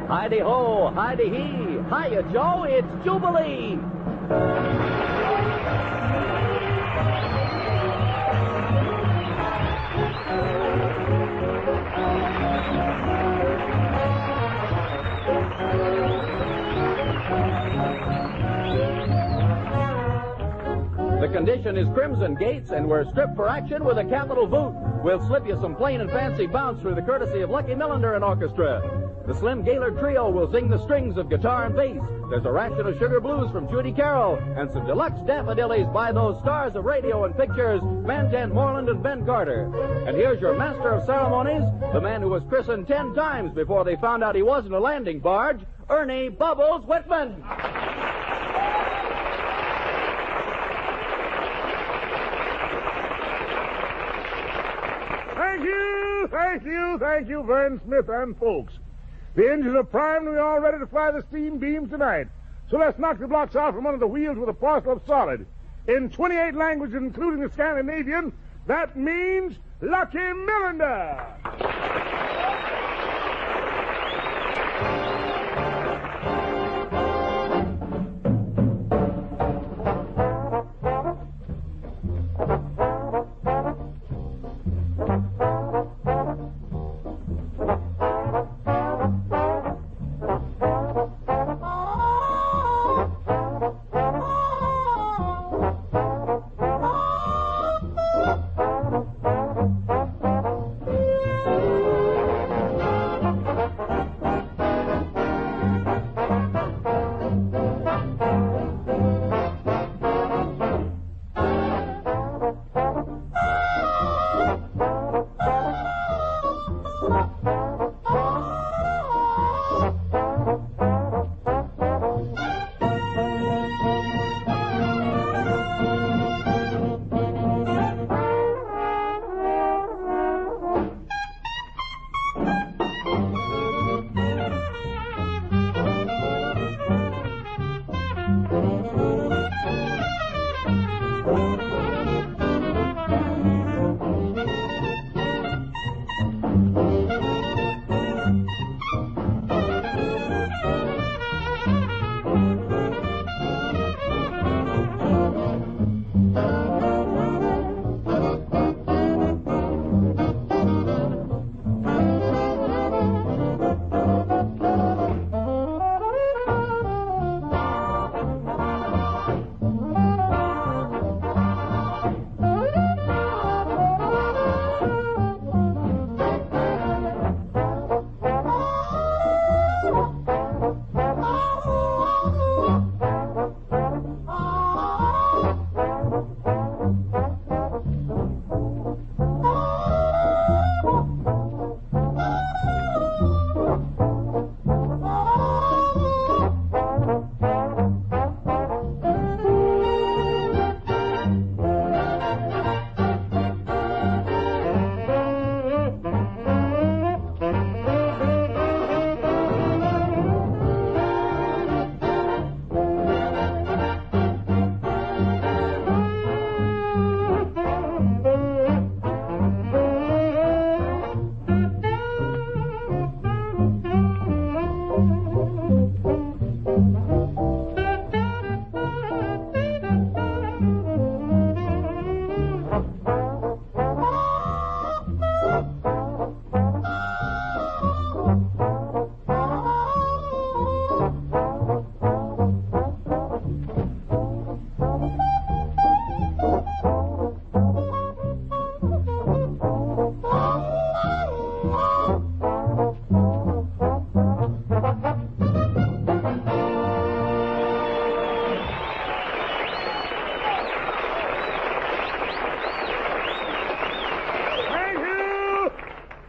Heidi-ho, heidi-hee, hiya, Joe, it's Jubilee. The condition is Crimson Gates, and we're stripped for action with a capital boot. We'll slip you some plain and fancy bounce through the courtesy of Lucky Millinder and Orchestra. The Slim Gaylord Trio will sing the strings of guitar and bass. There's a ration of sugar blues from Judy Carroll, and some deluxe daffodillies by those stars of radio and pictures, Mantan Moreland and Ben Carter. And here's your master of ceremonies, the man who was christened 10 times before they found out he wasn't a landing barge, Ernie Bubbles Whitman. Thank you, Vern Smith and folks. The engines are primed and we're all ready to fly the steam beams tonight. So let's knock the blocks out from under the wheels with a parcel of solid. In 28 languages, including the Scandinavian, that means Lucky Millinder!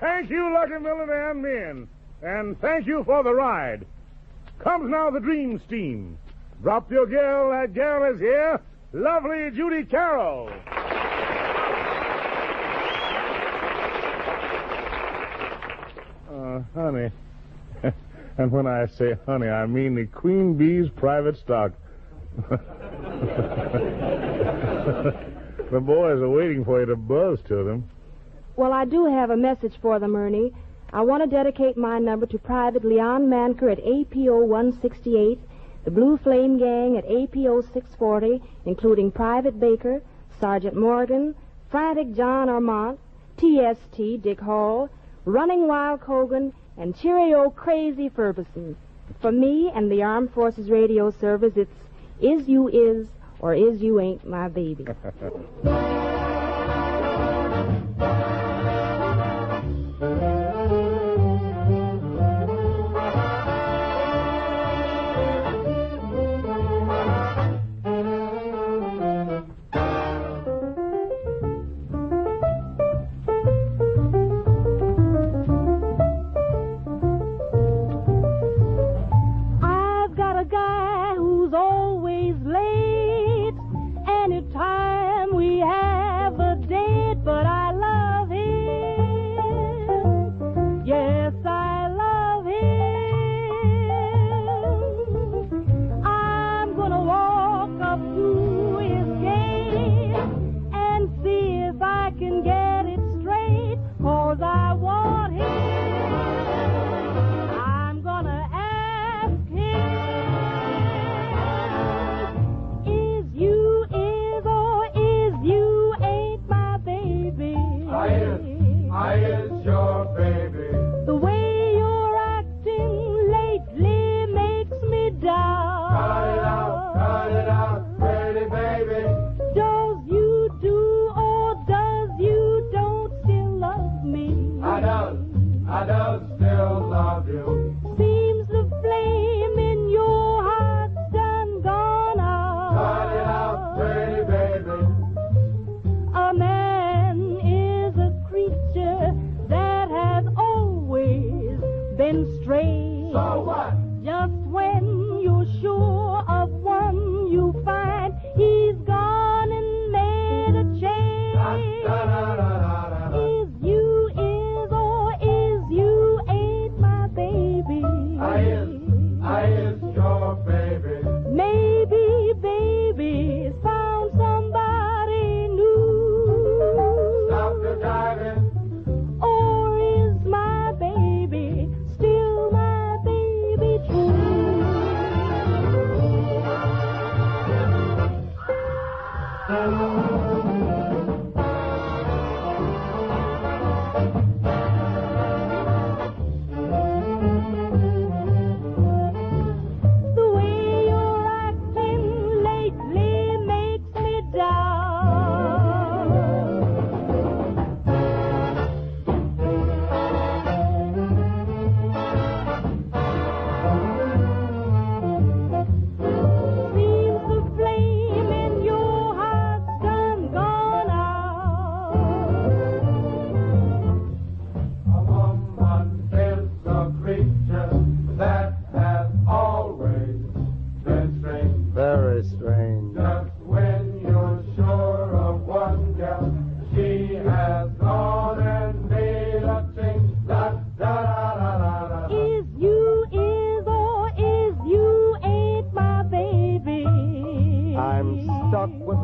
Thank you, Lucky Millinder and men. And thank you for the ride. Comes now the dream steam. Drop your girl, that girl is here. Lovely Judy Carroll. Honey, And when I say honey, I mean the Queen Bee's private stock. The boys are waiting for you to buzz to them. Well, I do have a message for them, Ernie. I want to dedicate my number to Private Leon Manker at APO 168, the Blue Flame Gang at APO 640, including Private Baker, Sergeant Morgan, Frantic John Armont, TST Dick Hall, Running Wild Cogan, and Cheerio Crazy Ferguson. For me and the Armed Forces Radio Service, it's Is You Is or Is You Ain't My Baby.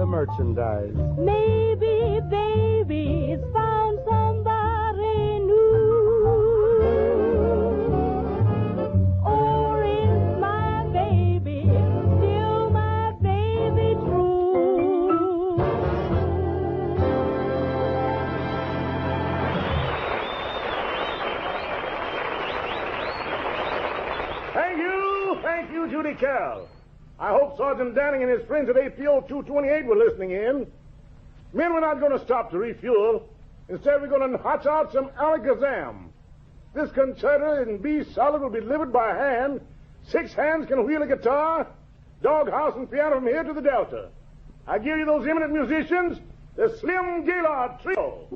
Merchandise. Maybe baby's found somebody new. Or is my baby still my baby true? Thank you, Judy Carroll. I hope Sergeant Danning and his friends at APO 228 were listening in. Men, we're not going to stop to refuel. Instead, we're going to hotch out some alakazam. This concerto in B solid will be delivered by hand. 6 hands can wheel a guitar, doghouse and piano from here to the Delta. I give you those eminent musicians, the Slim Gaylord Trio.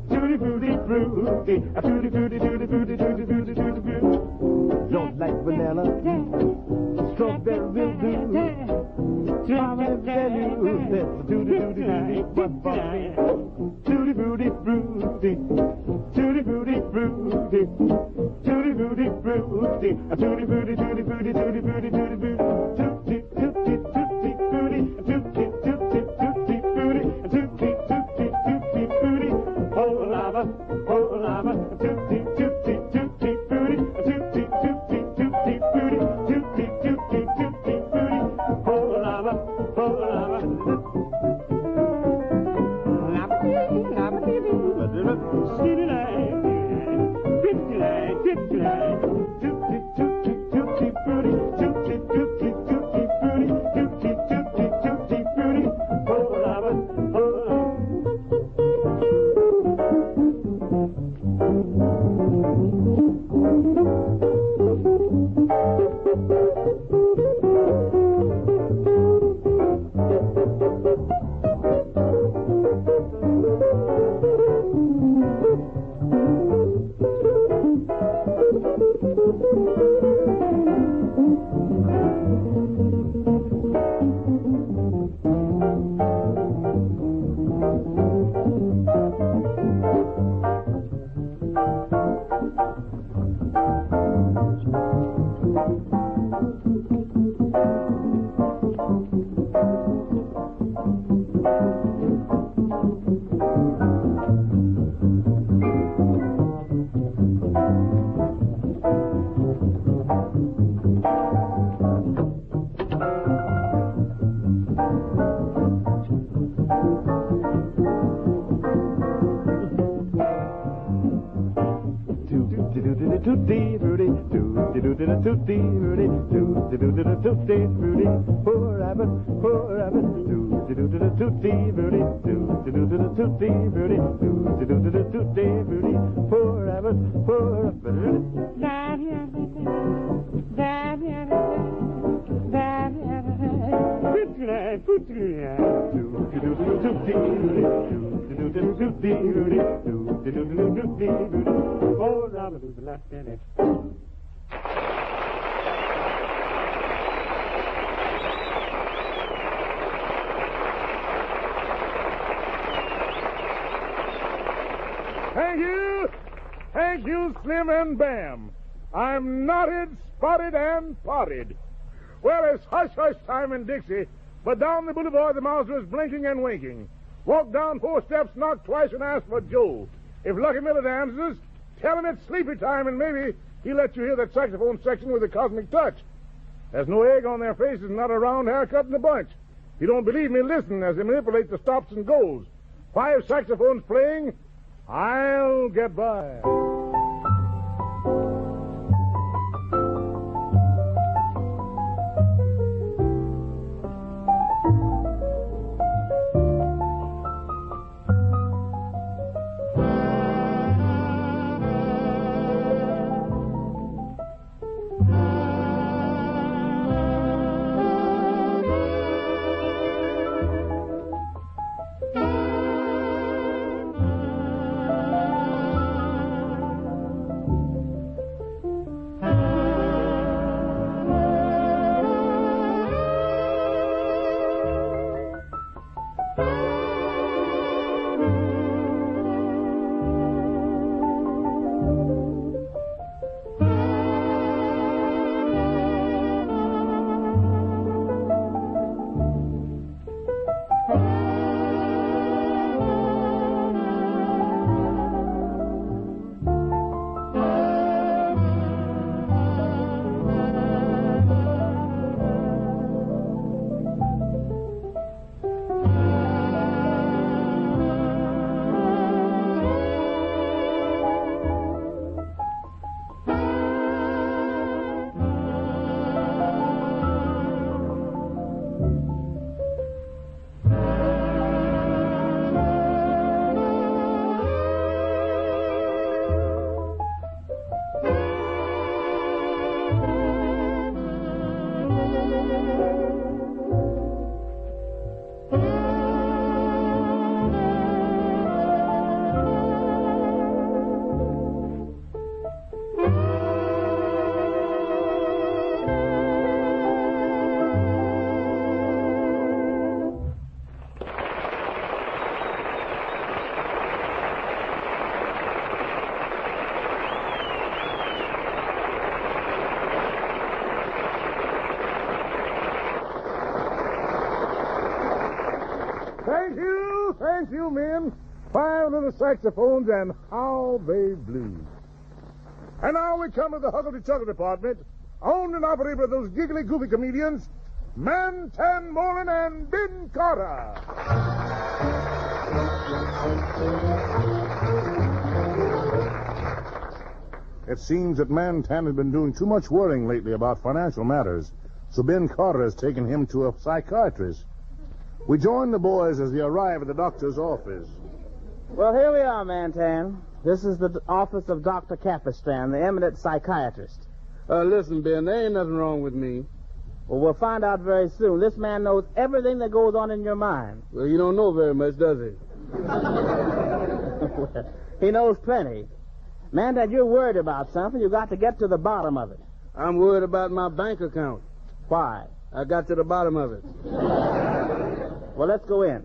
Tutti frutti, don't like banana. Strawberry will do. Mama, let me tell you, that's a tutti frutti one for me. Tutti frutti frutti, tutti frutti frutti, tutti frutti frutti, a tutti frutti, tutti frutti, tutti frutti, tutti frutti, tutti tutti tutti frutti, tutti tutti tutti frutti, tutti tutti tutti frutti. Oh lava, tutti tutti tutti frutti, tutti tutti tutti frutti, tutti tutti tutti frutti. Oh lava, city line, pretty line, pretty line, tutti tutti tutti frutti, tutti tutti tutti frutti, tutti tutti tutti frutti. Oh lava, tutti frutti, tutti tutti tutti frutti, tutti tutti tutti frutti. Poor rabbit, tutti tutti tutti frutti, tutti tutti tutti frutti, tutti tutti tutti frutti. Poor rabbit, oh, Robert was the last minute. Thank you, Slim and Bam. I'm knotted, spotted, and potted. Well, it's hush-hush time in Dixie, but down the boulevard the Mouser is blinking and winking. Walk down 4 steps, knock twice, and ask for Joe. If Lucky Miller dances, tell him it's sleepy time, and maybe he'll let you hear that saxophone section with a cosmic touch. There's no egg on their faces, not a round haircut in the bunch. If you don't believe me, listen as they manipulate the stops and goes. 5 saxophones playing, I'll get by. men, 5 little saxophones, and how they blew. And now we come to the huggledy-chuggle department, owned and operated by those giggly, goofy comedians, Mantan Moreland and Ben Carter. It seems that Mantan has been doing too much worrying lately about financial matters, so Ben Carter has taken him to a psychiatrist. We join the boys as they arrive at the doctor's office. Well, here we are, Mantan. This is the office of Dr. Capistan, the eminent psychiatrist. Listen, Ben, there ain't nothing wrong with me. Well, we'll find out very soon. This man knows everything that goes on in your mind. Well, you don't know very much, does he? He knows plenty. Mantan, you're worried about something. You've got to get to the bottom of it. I'm worried about my bank account. Why? I got to the bottom of it. Well, let's go in.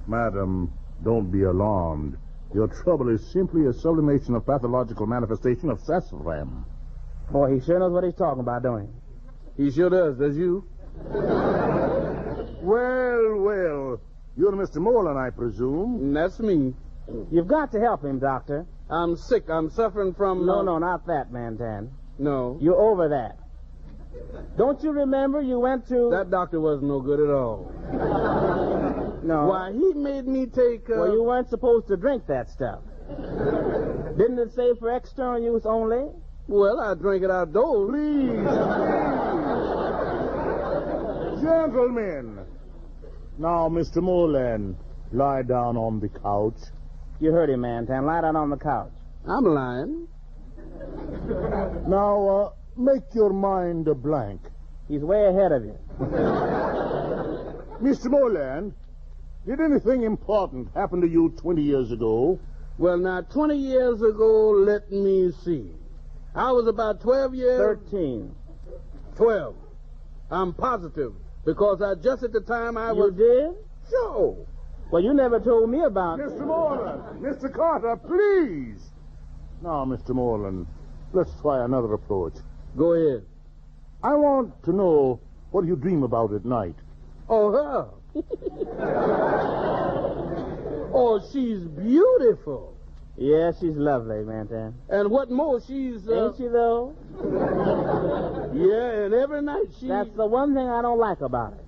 Madam, don't be alarmed. Your trouble is simply a sublimation of pathological manifestation of sassafras. Boy, he sure knows what he's talking about, don't he? He sure does you? Well. You're Mr. Moreland, I presume. That's me. You've got to help him, Doctor. I'm sick. I'm suffering from... No, not that, Mantan. No. You're over that. Don't you remember you went to... That doctor wasn't no good at all. No. Why, he made me take... Well, you weren't supposed to drink that stuff. Didn't it say for external use only? Well, I drink it outdoors. Please. Gentlemen. Now, Mr. Moreland, lie down on the couch. You heard him, Mantan. Lie down on the couch. I'm lying. Now, make your mind a blank. He's way ahead of you. Mr. Moreland, did anything important happen to you 20 years ago? Well, now, 20 years ago, let me see. I was about 12 years... 13. 12. I'm positive, because just at the time I was... You did? Sure. Well, you never told me about... Mr. Moreland, Mr. Carter, please. Now, Mr. Moreland, let's try another approach. Go ahead. I want to know what you dream about at night. Oh, her. Oh, she's beautiful. Yeah, she's lovely, Mantan. And what more, she's... Ain't she, though? Yeah, and every night she... That's the one thing I don't like about it.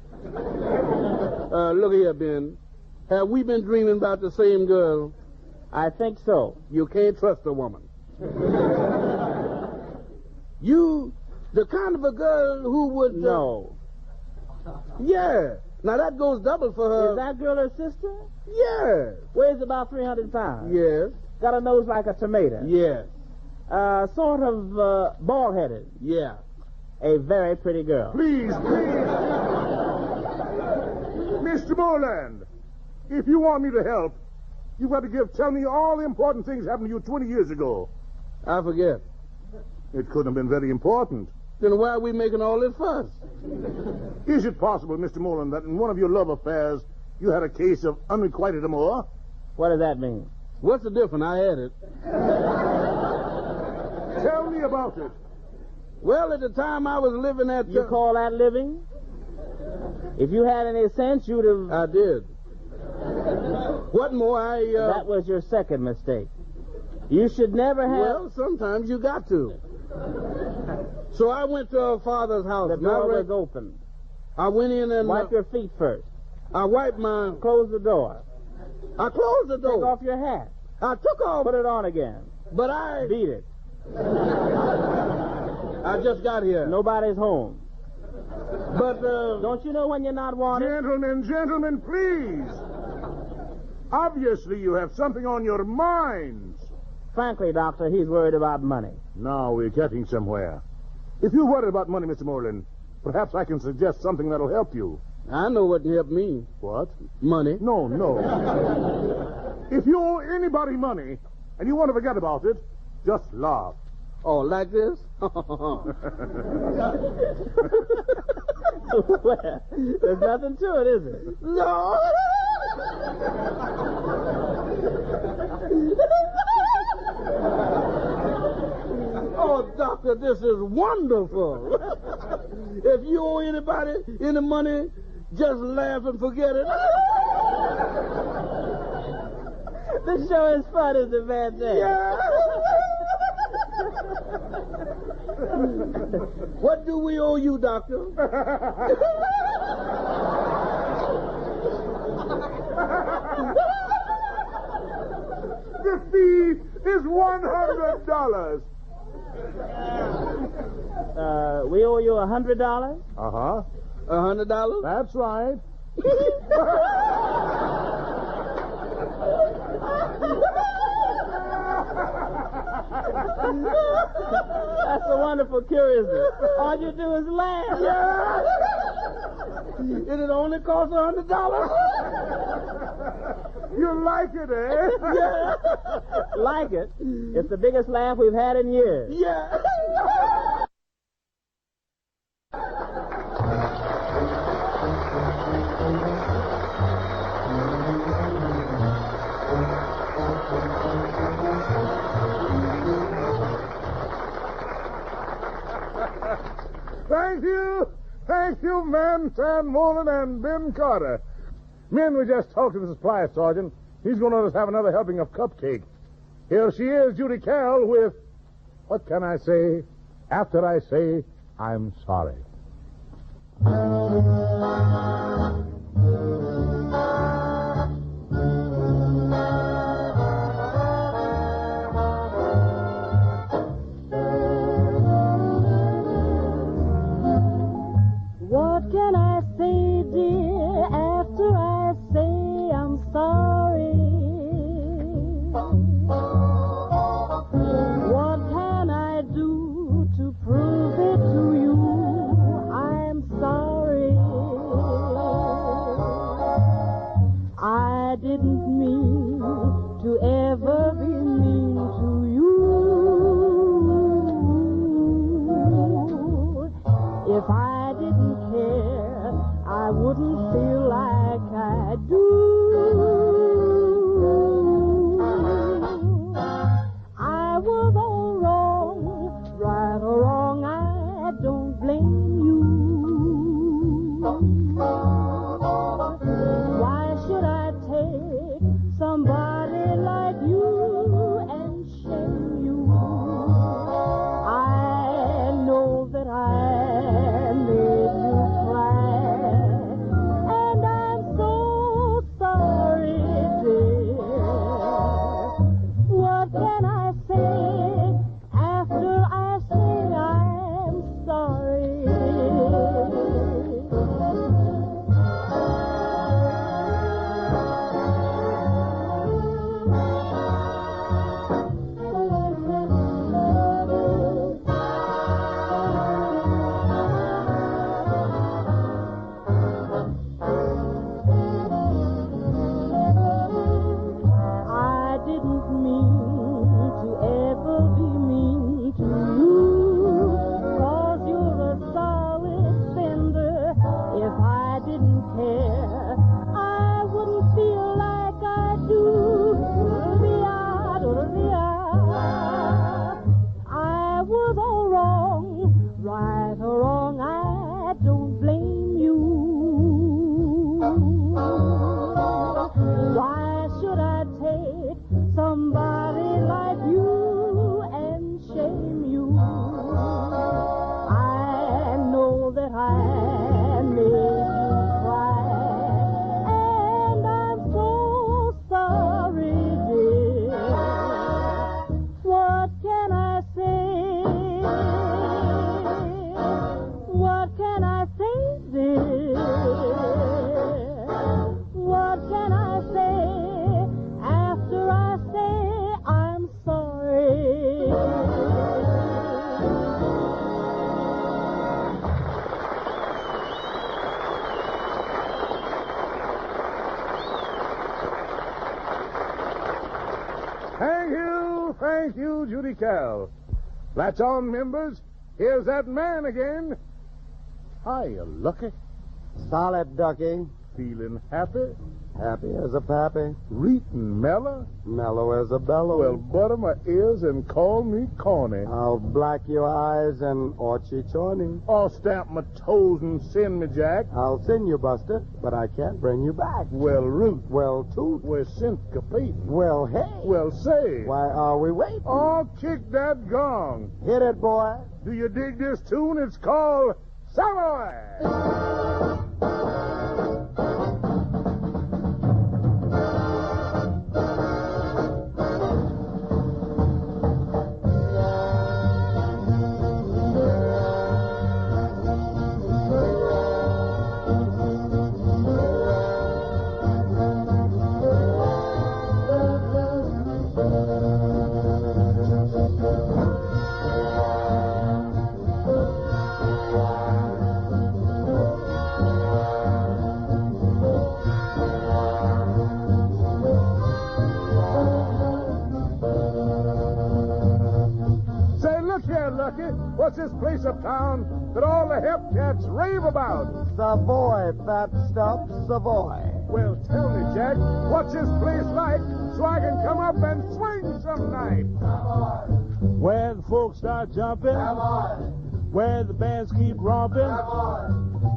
Look here, Ben. Have we been dreaming about the same girl? I think so. You can't trust a woman. You, the kind of a girl who would... No. Yeah. Now, that goes double for her. Is that girl her sister? Yeah. Weighs about 300 pounds. Yes. Got a nose like a tomato. Yes. Sort of bald-headed. Yeah. A very pretty girl. Please. Mr. Moreland, if you want me to help, you've got to tell me all the important things happened to you 20 years ago. I forget. It couldn't have been very important. Then why are we making all this fuss? Is it possible, Mr. Moreland, that in one of your love affairs you had a case of unrequited amour? What does that mean? What's the difference? I had it. Tell me about it. Well, at the time I was living at... You call that living? If you had any sense, you'd have... I did. What more, That was your second mistake. You should never have... Well, sometimes you got to. So I went to her father's house. The door was open. I went in and... Wipe your feet first. I wiped my... Close the door. I closed the door. Take off your hat. I took off. Put it on again. But I... Beat it. I just got here. Nobody's home. But, Don't you know when you're not wanted? Gentlemen, please. Obviously, you have something on your minds. Frankly, Doctor, he's worried about money. Now we're getting somewhere. If you're worried about money, Mr. Moreland, perhaps I can suggest something that'll help you. I know what can help me. What? Money. No. If you owe anybody money and you want to forget about it, just laugh. Oh, like this? Well, there's nothing to it, is it? No. Oh, Doctor, this is wonderful. If you owe anybody any money, just laugh and forget it. This show is fun, isn't it, man? Yeah. What do we owe you, Doctor? The fee is $100. We owe you $100? Uh-huh. $100? That's right. That's a wonderful curiousness. All you do is laugh. Yeah. And it only costs $100? You like it, eh? Yeah. Like it? It's the biggest laugh we've had in years. Yeah. Thank you, men, Sam Mullen and Ben Carter. Men, we just talked to the supply sergeant. He's going to let us have another helping of cupcake. Here she is, Judy Carroll, with, what can I say, after I say I'm sorry. What can I say, dear, after I say I'm sorry? What can I do to prove it to you? I'm sorry. I didn't mean to ever be mean to you. If I didn't care, I wouldn't feel like I do. I was all wrong, right or wrong, I don't blame you. Why should I take somebody like you and shame you? I know that I made you cry, and I'm so sorry, dear. What can I say after I say I'm sorry? I didn't mean to ever be mean to you, 'cause you're a solid fender. If I didn't care, I wouldn't feel like I do. I was all wrong, right or wrong, I don't blame you. Why should I take somebody like you and shame you? I know that I made you cry, and I'm so sorry, dear. What can I say? What can I say, dear? What can I say after I say I'm sorry? Thank you, Judy Carroll. That's on, members. Here's that man again. Hiya, Lucky. Solid, Ducky. Feeling happy? Happy as a pappy. Reetin' mellow. Mellow as a bellow. Well, butter my ears and call me corny. I'll black your eyes and orchy chorny. I'll stamp my toes and send me, Jack. I'll send you, Buster, but I can't bring you back. Well, root. Well, toot. We're syncopating. Well, hey. Well, say. Why are we waiting? Oh, kick that gong. Hit it, boy. Do you dig this tune? It's called Savoy. What's this place uptown that all the hep cats rave about? Savoy, fat stuff, Savoy. Well, tell me, Jack, what's this place like so I can come up and swing some night? Savoy. Where the folks start jumping. Savoy. Where the bands keep romping. Savoy.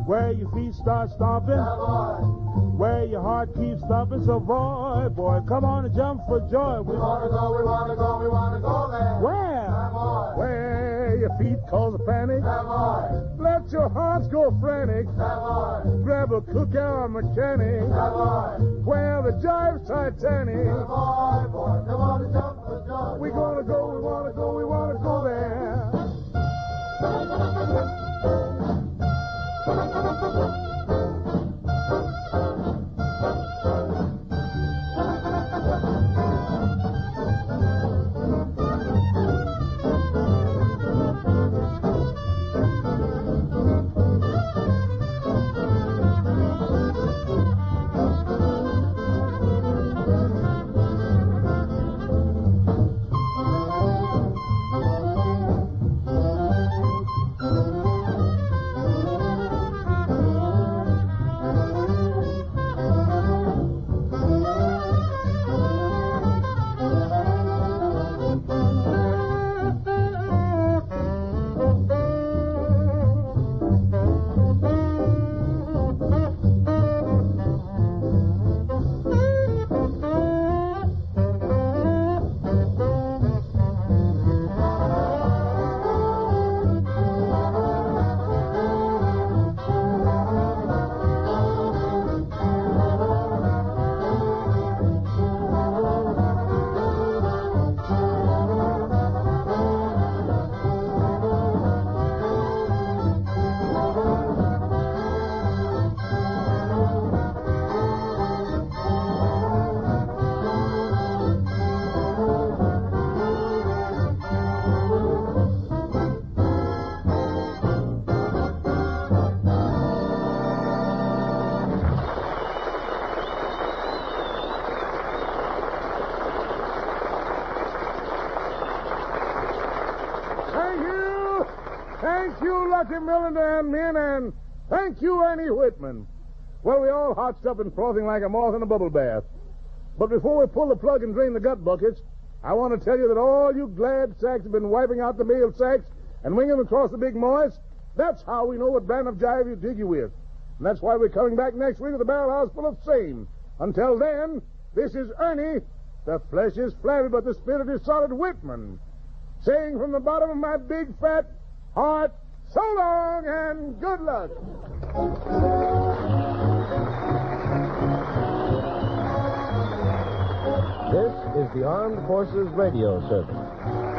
Where your feet start stomping. Savoy. Where your heart keeps thumping. Savoy, boy, come on and jump for joy. We wanna go, we wanna go, we wanna go there. Where? Savoy. Where your feet cause a panic. Savoy. Let your hearts go frantic. Savoy. Grab a cookout mechanic. Savoy. Where the jive's Titanic. Savoy, boy, come on and jump for joy. We gonna go, we wanna go, we wanna go there. Thank you, Lucky Millinder and men, and thank you, Annie Whitman. Well, we all hotched up and frothing like a moth in a bubble bath. But before we pull the plug and drain the gut buckets, I want to tell you that all you glad sacks have been wiping out the mail sacks and winging them across the big moist. That's how we know what brand of jive you dig you with. And that's why we're coming back next week with a barrel house full of same. Until then, this is Ernie, the flesh is flabby, but the spirit is solid Whitman, saying from the bottom of my big fat heart, so long and good luck. This is the Armed Forces Radio Service.